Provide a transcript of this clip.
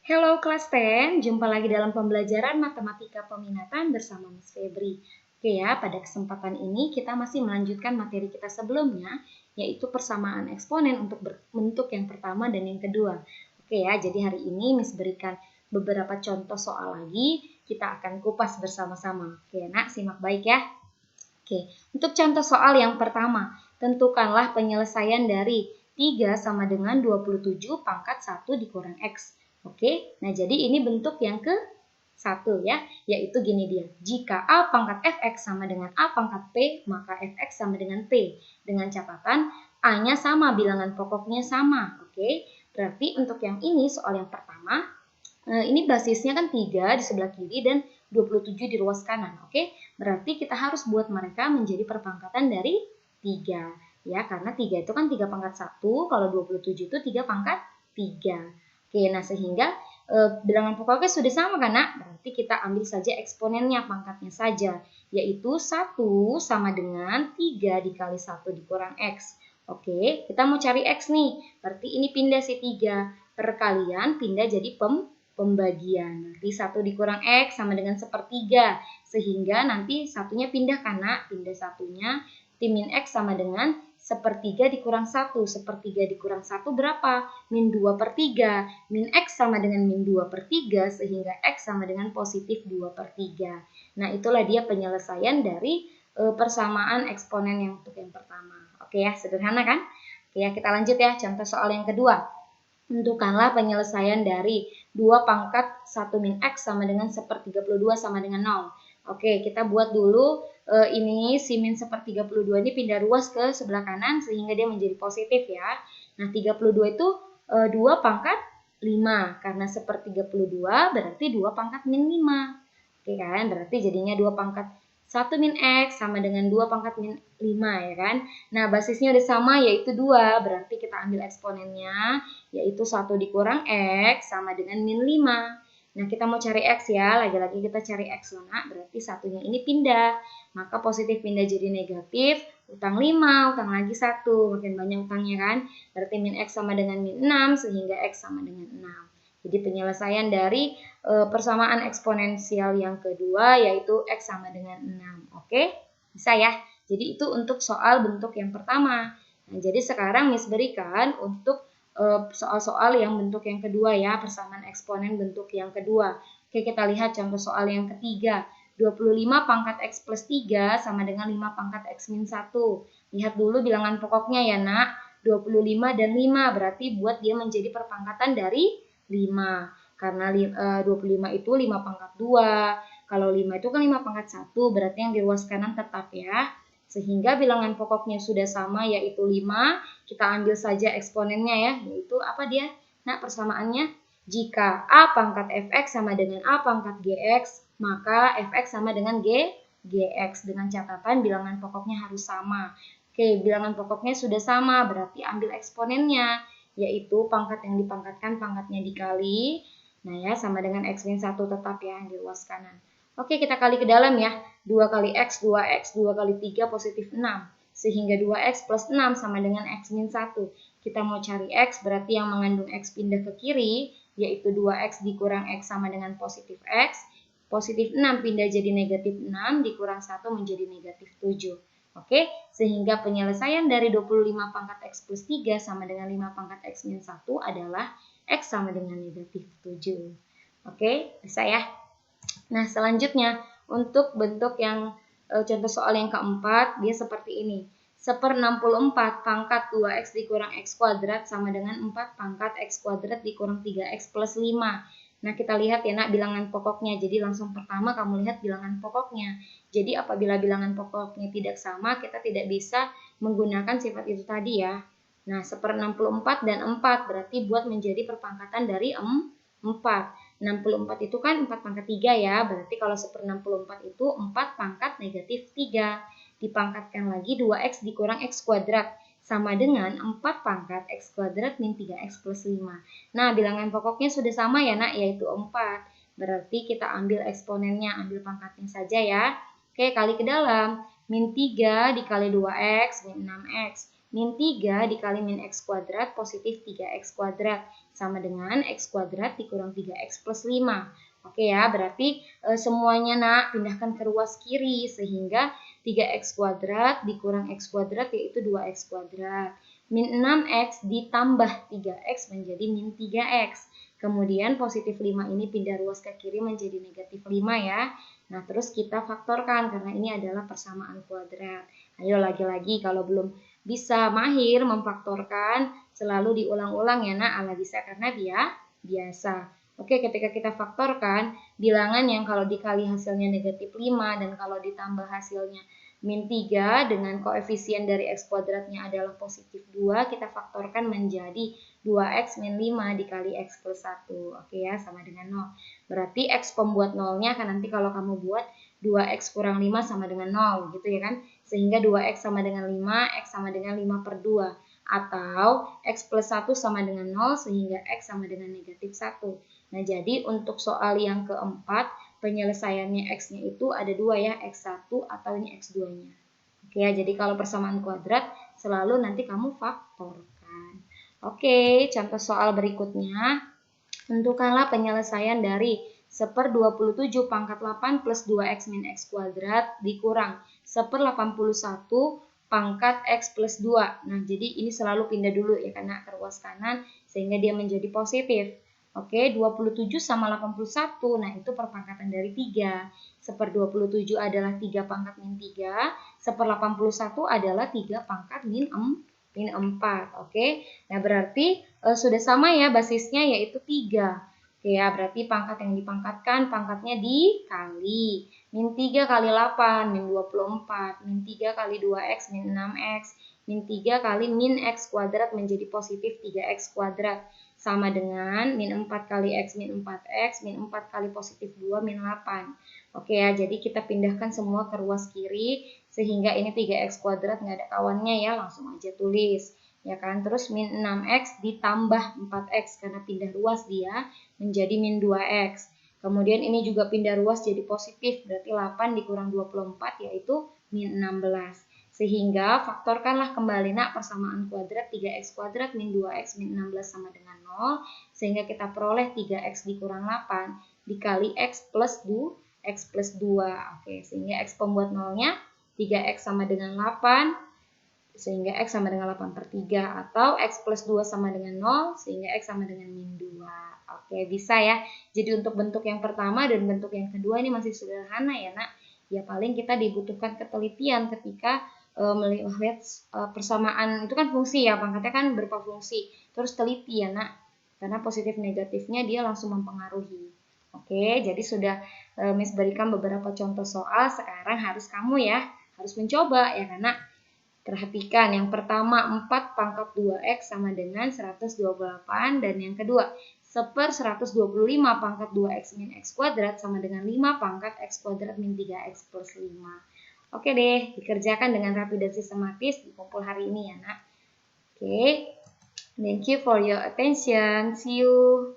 Halo kelas 10, jumpa lagi dalam pembelajaran matematika peminatan bersama Miss Febri. Oke ya, pada kesempatan ini kita masih melanjutkan materi kita sebelumnya, yaitu persamaan eksponen untuk bentuk yang pertama dan yang kedua. Oke ya, jadi hari ini Miss berikan beberapa contoh soal lagi, kita akan kupas bersama-sama. Oke nak, simak baik ya. Oke, untuk contoh soal yang pertama, tentukanlah penyelesaian dari 3 sama dengan 27 pangkat 1 dikurang X. Oke, nah jadi ini bentuk yang ke-1 ya, yaitu gini dia. Jika A pangkat Fx sama dengan A pangkat P, maka Fx sama dengan P. Dengan catatan A-nya sama, bilangan pokoknya sama. Oke, berarti untuk yang ini soal yang pertama, ini basisnya kan 3 di sebelah kiri dan 27 di ruas kanan. Oke, berarti kita harus buat mereka menjadi perpangkatan dari 3. Ya, karena 3 itu kan 3 pangkat 1, kalau 27 itu 3 pangkat 3. Oke, nah sehingga bilangan pokoknya sudah sama kan nak? Berarti kita ambil saja eksponennya, pangkatnya saja. Yaitu 1 sama dengan 3 dikali 1 dikurang X. Oke, kita mau cari X nih. Berarti ini pindah si 3. Perkalian pindah jadi pembagian. Nanti 1 dikurang X sama dengan 1/3. Sehingga nanti satunya pindah karena pindah satunya. Min X sama dengan 1/3 dikurang 1. 1/3 dikurang 1 berapa? Min 2/3. Min X sama dengan min 2/3 sehingga X sama dengan positif 2/3. Nah itulah dia penyelesaian dari persamaan eksponen yang untuk yang pertama. Oke ya, sederhana kan? Oke ya, kita lanjut ya. Contoh soal yang kedua. Tentukanlah penyelesaian dari 2 pangkat 1 min X sama dengan 1/32 sama dengan 0. Oke, kita buat dulu ini si min 1/32 ini pindah ruas ke sebelah kanan sehingga dia menjadi positif ya. Nah, 32 itu 2 pangkat 5. Karena 1/32 berarti 2 pangkat min 5. Oke kan, berarti jadinya 2 pangkat 1 min X sama dengan 2 pangkat min 5 ya kan. Nah, basisnya udah sama yaitu 2, berarti kita ambil eksponennya yaitu 1 dikurang X sama dengan min 5. Nah, kita mau cari X ya, lagi-lagi kita cari X nak, berarti satunya ini pindah. Maka positif pindah jadi negatif, utang 5, utang lagi 1, makin banyak utangnya kan. Berarti min X sama dengan min 6, sehingga X sama dengan 6. Jadi penyelesaian dari persamaan eksponensial yang kedua yaitu X sama dengan 6. Oke, bisa ya. Jadi itu untuk soal bentuk yang pertama. Nah, jadi sekarang Miss berikan untuk soal-soal yang bentuk yang kedua ya, persamaan eksponen bentuk yang kedua. Oke, kita lihat contoh soal yang ketiga. 25 pangkat X plus 3 sama dengan 5 pangkat X min 1. Lihat dulu bilangan pokoknya ya nak. 25 dan 5 berarti buat dia menjadi perpangkatan dari 5. Karena 25 itu 5 pangkat 2. Kalau 5 itu kan 5 pangkat 1. Berarti yang di ruas kanan tetap ya. Sehingga bilangan pokoknya sudah sama yaitu 5. Kita ambil saja eksponennya ya. Yaitu apa dia? Nah persamaannya. Jika A pangkat Fx sama dengan A pangkat Gx. Maka Fx sama dengan Gx. Dengan catatan bilangan pokoknya harus sama. Oke, bilangan pokoknya sudah sama. Berarti ambil eksponennya. Yaitu pangkat yang dipangkatkan pangkatnya dikali. Nah ya, sama dengan X min 1 tetap ya di ruas kanan. Oke, kita kali ke dalam ya. 2 kali X, 2X, 2 kali 3 positif 6. Sehingga 2X plus 6 sama dengan X min 1. Kita mau cari X, berarti yang mengandung X pindah ke kiri, yaitu 2X dikurang X sama dengan positif X. Positif 6 pindah jadi negatif 6, dikurang 1 menjadi negatif 7. Oke, sehingga penyelesaian dari 25 pangkat X plus 3 sama dengan 5 pangkat X min 1 adalah X sama dengan negatif 7. Oke, bisa ya? Nah, selanjutnya untuk bentuk yang contoh soal yang keempat, dia seperti ini. 1/64 pangkat 2X dikurang X kuadrat sama dengan 4 pangkat X kuadrat dikurang 3X plus 5. Nah, kita lihat ya nak bilangan pokoknya. Jadi langsung pertama kamu lihat bilangan pokoknya. Jadi apabila bilangan pokoknya tidak sama, kita tidak bisa menggunakan sifat itu tadi ya. Nah, 1/64 dan 4 berarti buat menjadi perpangkatan dari 4. 64 itu kan 4 pangkat 3 ya. Berarti kalau 1/64 itu 4 pangkat negatif 3. Dipangkatkan lagi 2X dikurang X kuadrat. Sama dengan 4 pangkat X kuadrat min 3X plus 5. Nah, bilangan pokoknya sudah sama ya nak, yaitu 4. Berarti kita ambil eksponennya, ambil pangkatnya saja ya. Oke, kali ke dalam. Min 3 dikali 2X min 6X. min 3 dikali min x kuadrat positif 3x kuadrat sama dengan x kuadrat dikurang 3x plus 5. Oke ya, berarti semuanya nak pindahkan ke ruas kiri sehingga 3x kuadrat dikurang x kuadrat yaitu 2x kuadrat. Min 6x ditambah 3x menjadi min 3x. Kemudian positif 5 ini pindah ruas ke kiri menjadi negatif 5 ya. Nah terus kita faktorkan karena ini adalah persamaan kuadrat. Ayo lagi-lagi kalau belum bisa mahir memfaktorkan selalu diulang-ulang ya nak, ala bisa karena dia biasa. Oke, ketika kita faktorkan bilangan yang kalau dikali hasilnya negatif 5 dan kalau ditambah hasilnya min 3 dengan koefisien dari x kuadratnya adalah positif 2, kita faktorkan menjadi 2x min 5 dikali x plus 1. Oke ya, sama dengan 0. Berarti x pembuat nolnya kan nanti kalau kamu buat 2x kurang 5 sama dengan 0 gitu ya kan. Sehingga 2x sama dengan 5, x sama dengan 5 per 2. Atau x plus 1 sama dengan 0 sehingga x sama dengan negatif 1. Nah jadi untuk soal yang keempat, penyelesaiannya x-nya itu ada dua ya, x1 atau ini x2-nya. Oke ya, jadi kalau persamaan kuadrat selalu nanti kamu faktorkan. Oke, contoh soal berikutnya. Tentukanlah penyelesaian dari 1/27 pangkat 8 plus 2x min x kuadrat dikurang 1/81 pangkat x plus 2. Nah, jadi ini selalu pindah dulu ya karena ke ruas kanan sehingga dia menjadi positif. Oke, 27 sama 81, nah itu perpangkatan dari 3. 1/27 adalah 3 pangkat min 3, 1/81 adalah 3 pangkat min 4. Oke, nah berarti sudah sama ya basisnya yaitu 3. Oke ya, berarti pangkat yang dipangkatkan pangkatnya dikali. Min 3 kali 8, min 24. Min 3 kali 2x, min 6x. Min 3 kali min x kuadrat menjadi positif 3x kuadrat. Sama dengan min 4 kali x, min 4x, min 4 kali positif 2, min 8. Oke ya, jadi kita pindahkan semua ke ruas kiri, sehingga ini 3x kuadrat nggak ada kawannya ya, langsung aja tulis. Ya kan, terus min 6x ditambah 4x, karena pindah ruas dia menjadi min 2x. Kemudian ini juga pindah ruas jadi positif, berarti 8 dikurang 24 yaitu min 16. Sehingga faktorkanlah kembali nak persamaan kuadrat 3x kuadrat min 2x min 16 sama dengan 0. Sehingga kita peroleh 3x dikurang 8 dikali x plus 2. X plus 2. Oke, sehingga x pembuat nolnya 3x sama dengan 8. Sehingga x sama dengan 8 per 3. Atau x plus 2 sama dengan 0. Sehingga x sama dengan min 2. Oke, bisa ya. Jadi untuk bentuk yang pertama dan bentuk yang kedua ini masih sederhana ya nak. Ya paling kita dibutuhkan ketelitian ketika melihat persamaan itu kan fungsi ya, pangkatnya kan berupa fungsi. Terus teliti ya nak, karena positif negatifnya dia langsung mempengaruhi. Oke, jadi sudah Miss berikan beberapa contoh soal, sekarang harus kamu ya, harus mencoba ya karena perhatikan yang pertama 4 pangkat 2x sama dengan 128 dan yang kedua 1/125 pangkat 2x min x kuadrat sama dengan 5 pangkat x kuadrat min 3x plus 5. Oke deh, dikerjakan dengan rapi dan sistematis di kumpul hari ini ya nak. Oke, thank you for your attention. See you.